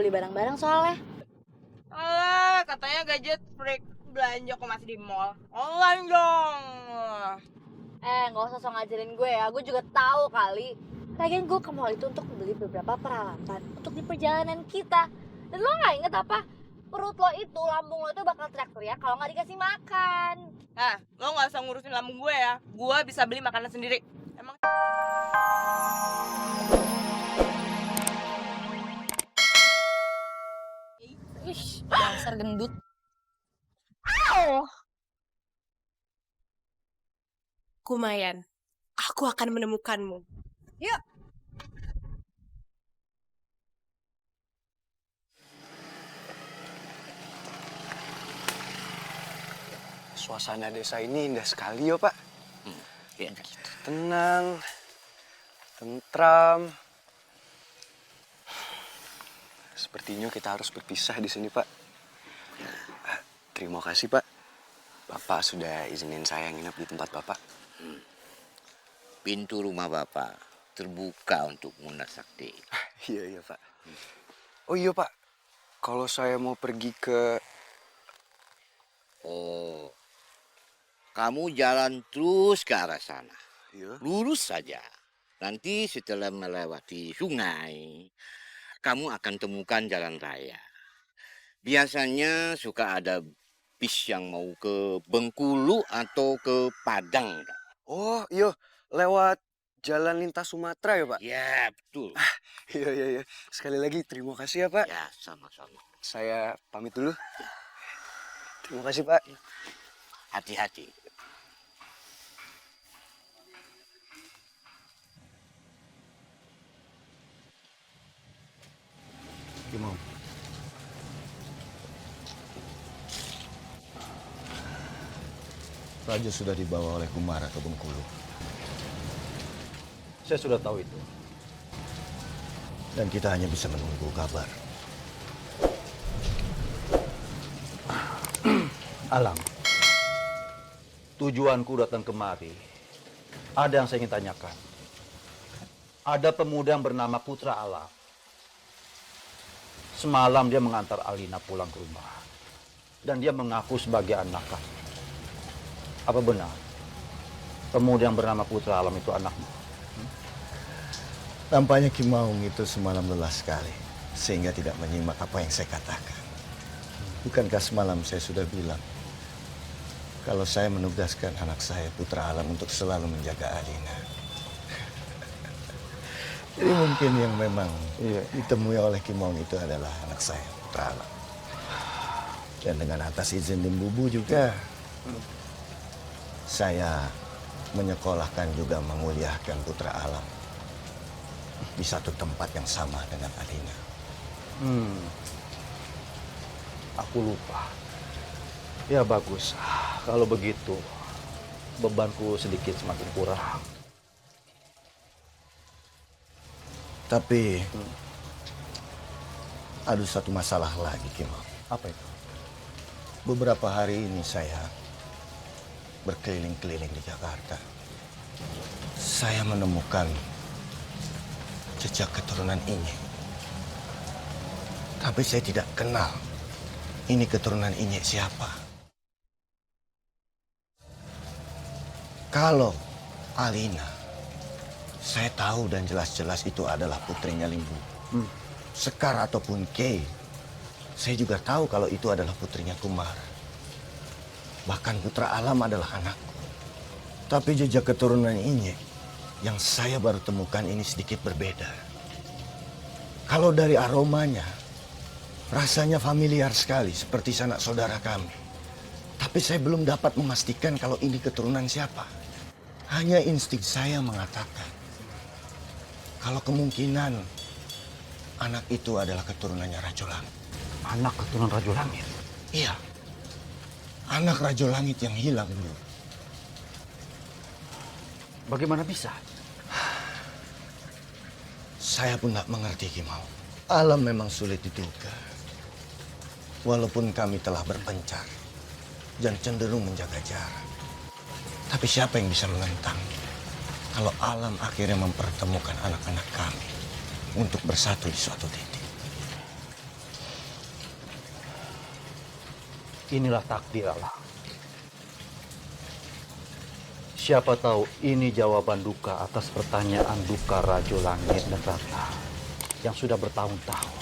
beli barang-barang soalnya. Alah, katanya gadget freak. Belanja kok masih di mall. Online dong. Nggak usah sok ngajarin gue ya, gue juga tahu kali. Lagian gue ke mall itu untuk beli beberapa peralatan untuk di perjalanan kita. Dan lo nggak inget apa? Perut lo itu, lambung lo itu bakal teriak-teriak kalau nggak dikasih makan. Nah, lo gak usah ngurusin lambung gue ya. Gue bisa beli makanan sendiri. Emang Ish, dasar gendut. Kumayan, aku akan menemukanmu. Yuk. Suasana desa ini indah sekali ya, Pak. Ya. Gitu, tenang, tentram. Sepertinya kita harus berpisah di sini, Pak. Terima kasih, Pak. Bapak sudah izinin saya nginep di tempat Bapak. Pintu rumah Bapak terbuka untuk Muna Sakti. Iya, Pak. Oh iya, Pak. Kalau saya mau pergi ke... Oh, kamu jalan terus ke arah sana. Iya. Lurus saja. Nanti setelah melewati sungai, kamu akan temukan jalan raya. Biasanya suka ada bis yang mau ke Bengkulu atau ke Padang. Oh, iya. Lewat jalan lintas Sumatera ya, Pak? Ya, betul. Iya. Sekali lagi terima kasih ya, Pak. Ya, sama-sama. Saya pamit dulu. Terima kasih, Pak. Hati-hati. Gimana? Raja sudah dibawa oleh Kumara ke Bengkulu. Saya sudah tahu itu. Dan kita hanya bisa menunggu kabar. Alang, tujuanku datang kemari, ada yang saya ingin tanyakan. Ada pemuda yang bernama Putra Alam. Semalam dia mengantar Alina pulang ke rumah. Dan dia mengaku sebagai anak kamu. Apa benar? Pemuda yang bernama Putra Alam itu anakmu? Tampaknya Ki Maung itu semalam lelah sekali, sehingga tidak menyimak apa yang saya katakan. Bukankah semalam saya sudah bilang, kalau saya menugaskan anak saya Putra Alam untuk selalu menjaga Alina. Jadi mungkin yang memang ditemui oleh Ki Maung itu adalah anak saya, Putra Alam. Dan dengan atas izin Limbubu juga, saya menyekolahkan juga menguliahkan Putra Alam di satu tempat yang sama dengan Alina. Aku lupa. Ya bagus. Kalau begitu, bebanku sedikit semakin kurang. Tapi ada satu masalah lagi, Ki Maung. Apa itu? Beberapa hari ini saya berkeliling-keliling di Jakarta. Saya menemukan jejak keturunan ini. Tapi saya tidak kenal ini keturunan ini siapa. Kalau Alina, saya tahu dan jelas-jelas itu adalah putrinya Limbu. Sekar ataupun Kei, saya juga tahu kalau itu adalah putrinya Kumar. Bahkan Putra Alam adalah anakku. Tapi jejak keturunan ini yang saya baru temukan ini sedikit berbeda. Kalau dari aromanya, rasanya familiar sekali seperti sanak saudara kami. Tapi saya belum dapat memastikan kalau ini keturunan siapa. Hanya insting saya mengatakan kalau kemungkinan anak itu adalah keturunannya Rajo Langit. Anak keturunan Rajo Langit? Iya. Anak Rajo Langit yang hilang dulu. Bagaimana bisa? Saya pun tak mengerti, Ki Maung. Alam memang sulit diduga. Walaupun kami telah berpencar dan cenderung menjaga jarak. Tapi siapa yang bisa menentang kalau alam akhirnya mempertemukan anak-anak kami untuk bersatu di suatu titik. inilah takdir Allah. Siapa tahu ini jawaban duka atas pertanyaan duka Rajo Langit dan Ratna yang sudah bertahun-tahun.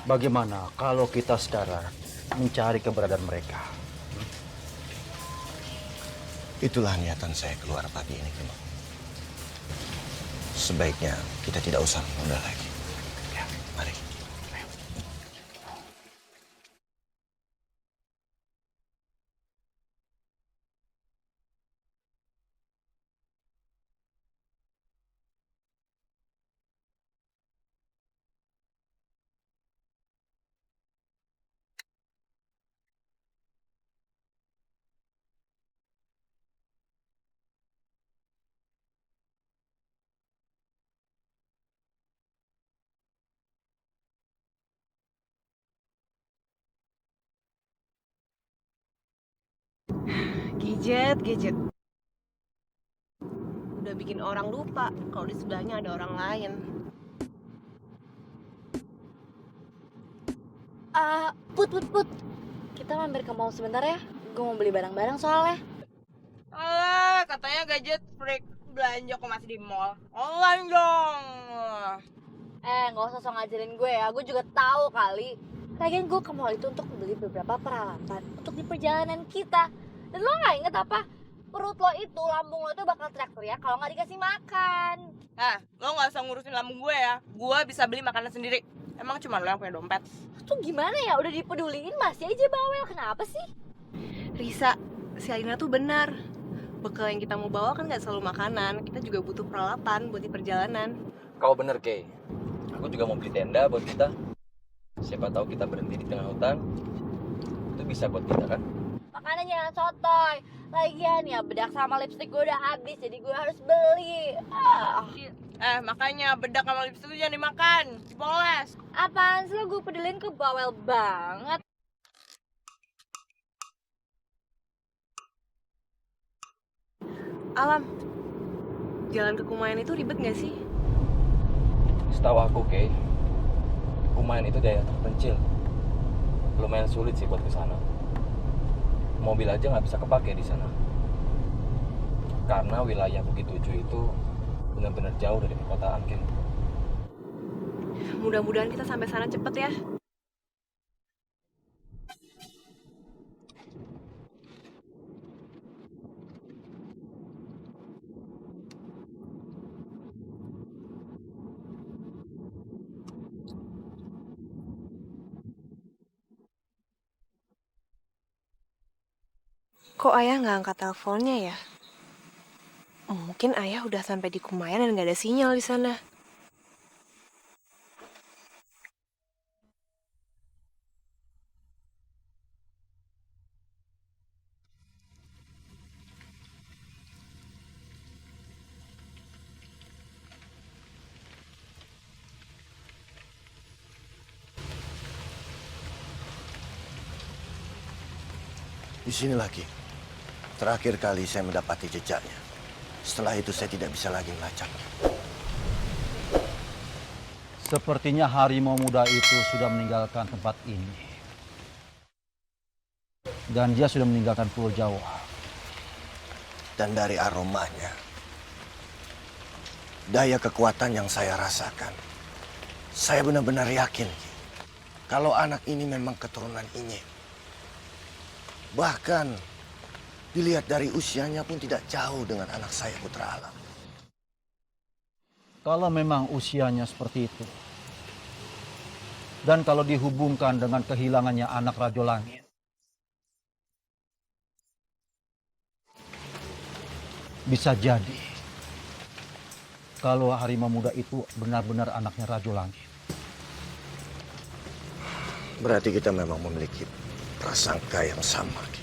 Bagaimana kalau kita sekarang mencari keberadaan mereka? Itulah niatan saya keluar pagi ini, Kimau. Sebaiknya kita tidak usah menunda lagi. Ya, mari. Gadget. Udah bikin orang lupa kalau di sebelahnya ada orang lain. Put. Kita mampir ke mall sebentar ya. Gue mau beli barang-barang soalnya. Alah, katanya gadget freak. Belanja kok masih di mall. Online dong. Nggak usah sok ngajarin gue ya. Gue juga tahu kali. Lagian gue ke mall itu untuk beli beberapa peralatan untuk di perjalanan kita. Dan lo nggak inget apa? Perut lo itu, lambung lo itu bakal teriak-teriak kalau nggak dikasih makan. Lo gak usah ngurusin lambung gue ya. Gue bisa beli makanan sendiri. Emang cuma lo yang punya dompet. Tuh gimana ya? Udah dipeduliin masih aja bawel. Kenapa sih? Risa, si Alina tuh benar. Bekal yang kita mau bawa kan gak selalu makanan. Kita juga butuh peralatan buat di perjalanan. Kau bener, Kay. Aku juga mau beli tenda buat kita. Siapa tahu kita berhenti di tengah hutan. Itu bisa buat kita kan? Makanya jangan sotoy. Lagian ya bedak sama lipstick gue udah habis, jadi gue harus beli. Makanya bedak sama lipstick itu jangan dimakan. Dipoles. Apaan sih lo, gue pedulin ke bawel banget. Alam, jalan ke Kumayan itu ribet gak sih? Setahu aku, Kay, Kumayan itu daerah terpencil. Lumayan sulit sih buat ke sana. Mobil aja nggak bisa kepake di sana. Karena wilayah Bukit Tujuh itu benar-benar jauh dari perkotaan, Kay. Mudah-mudahan kita sampai sana cepet ya. Kok ayah nggak angkat teleponnya ya? Mungkin ayah udah sampai di Kumayan dan nggak ada sinyal di sana. Di sini lagi. Terakhir kali saya mendapati jejaknya. Setelah itu saya tidak bisa lagi melacak. Sepertinya harimau muda itu sudah meninggalkan tempat ini. Dan dia sudah meninggalkan Pulau Jawa. Dan dari aromanya, daya kekuatan yang saya rasakan, saya benar-benar yakin kalau anak ini memang keturunan Inye. Bahkan dilihat dari usianya pun tidak jauh dengan anak saya, Putra Alam. Kalau memang usianya seperti itu, dan kalau dihubungkan dengan kehilangannya anak Rajo Langit, bisa jadi kalau harimau muda itu benar-benar anaknya Rajo Langit. Berarti kita memang memiliki prasangka yang sama.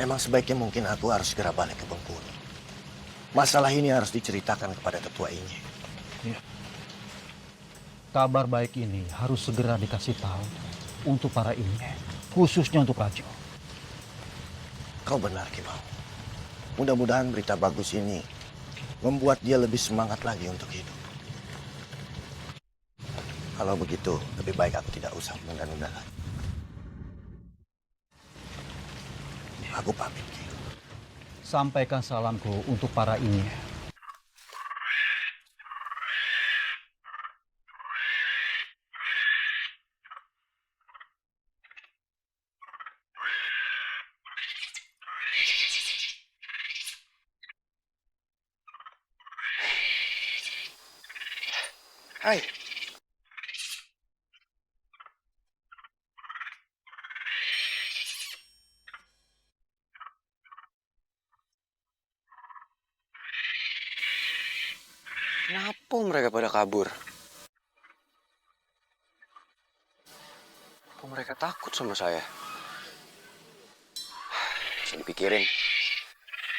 Memang sebaiknya mungkin aku harus segera balik ke Bengkulu. Masalah ini harus diceritakan kepada tetua ini. Ya. Kabar baik ini harus segera dikasih tahu untuk para ini, khususnya untuk Rajo. Kau benar, Kimau. Mudah-mudahan berita bagus ini membuat dia lebih semangat lagi untuk hidup. Kalau begitu, lebih baik aku tidak usah menunda-nunda lagi. Aku pamit, Ki. Sampaikan salamku untuk para ini. Hai. Kenapa mereka pada kabur? Apa mereka takut sama saya? Bisa dipikirin.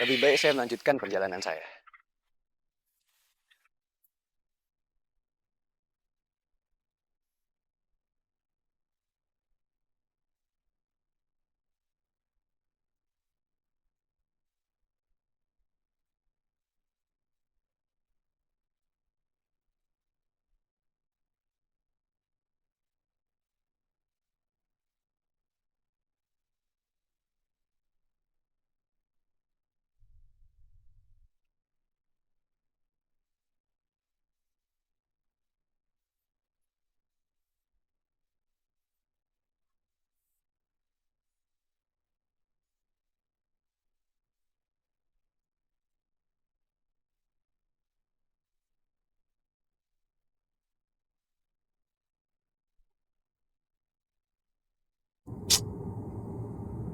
Lebih baik saya melanjutkan perjalanan saya.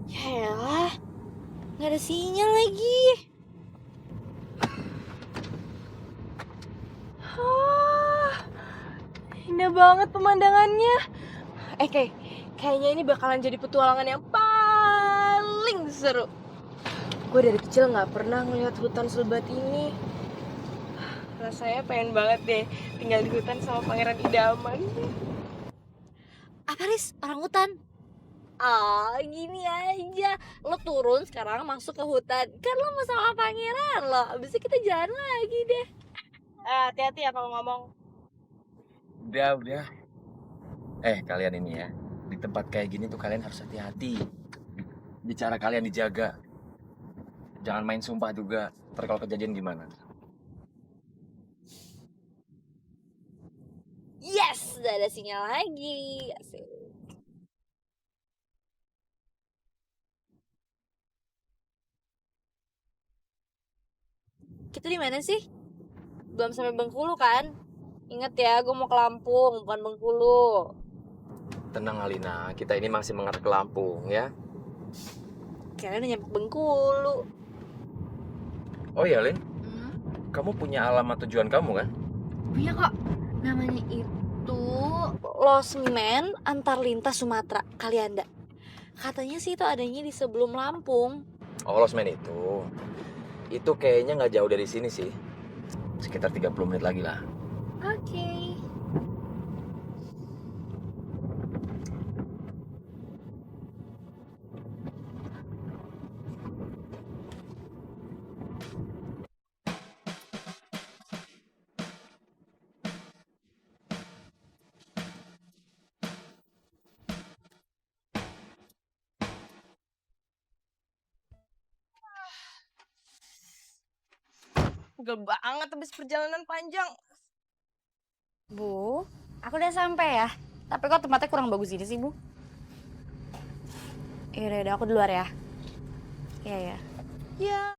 Yaelah, nggak ada sinyal lagi. Indah banget pemandangannya. Kayaknya ini bakalan jadi petualangan yang paling seru. Gue dari kecil nggak pernah ngeliat hutan selebat ini. Rasanya pengen banget deh tinggal di hutan sama pangeran idaman. Apa Riz? Orang hutan? Gini aja. Lo turun sekarang masuk ke hutan. Kan lo mau sama pangeran lo. Abis itu kita jalan lagi deh. Hati-hati ya kalau ngomong. Udah. Kalian ini ya, di tempat kayak gini tuh kalian harus hati-hati. Bicara kalian dijaga. Jangan main sumpah juga. Ntar kalau kejadian gimana? Yes, udah ada sinyal lagi. Asik. Kita di mana sih? Belum sampai Bengkulu kan? Ingat ya, gue mau ke Lampung, bukan Bengkulu. Tenang Alina, kita ini masih mengarah ke Lampung ya. Kalian udah nyampe Bengkulu. Oh iya Lin, kamu punya alamat tujuan kamu kan? Punya kok. Namanya itu Losmen Antar Lintas Sumatera, Kalianda. Katanya sih itu adanya di sebelum Lampung. Oh Losmen itu. Itu kayaknya nggak jauh dari sini sih. Sekitar 30 menit lagi lah. Oke. Pegel banget habis perjalanan panjang. Bu, aku udah sampai ya. Tapi kok tempatnya kurang bagus ini sih, Bu? Yaudah, aku di luar ya. Iya ya. Ya.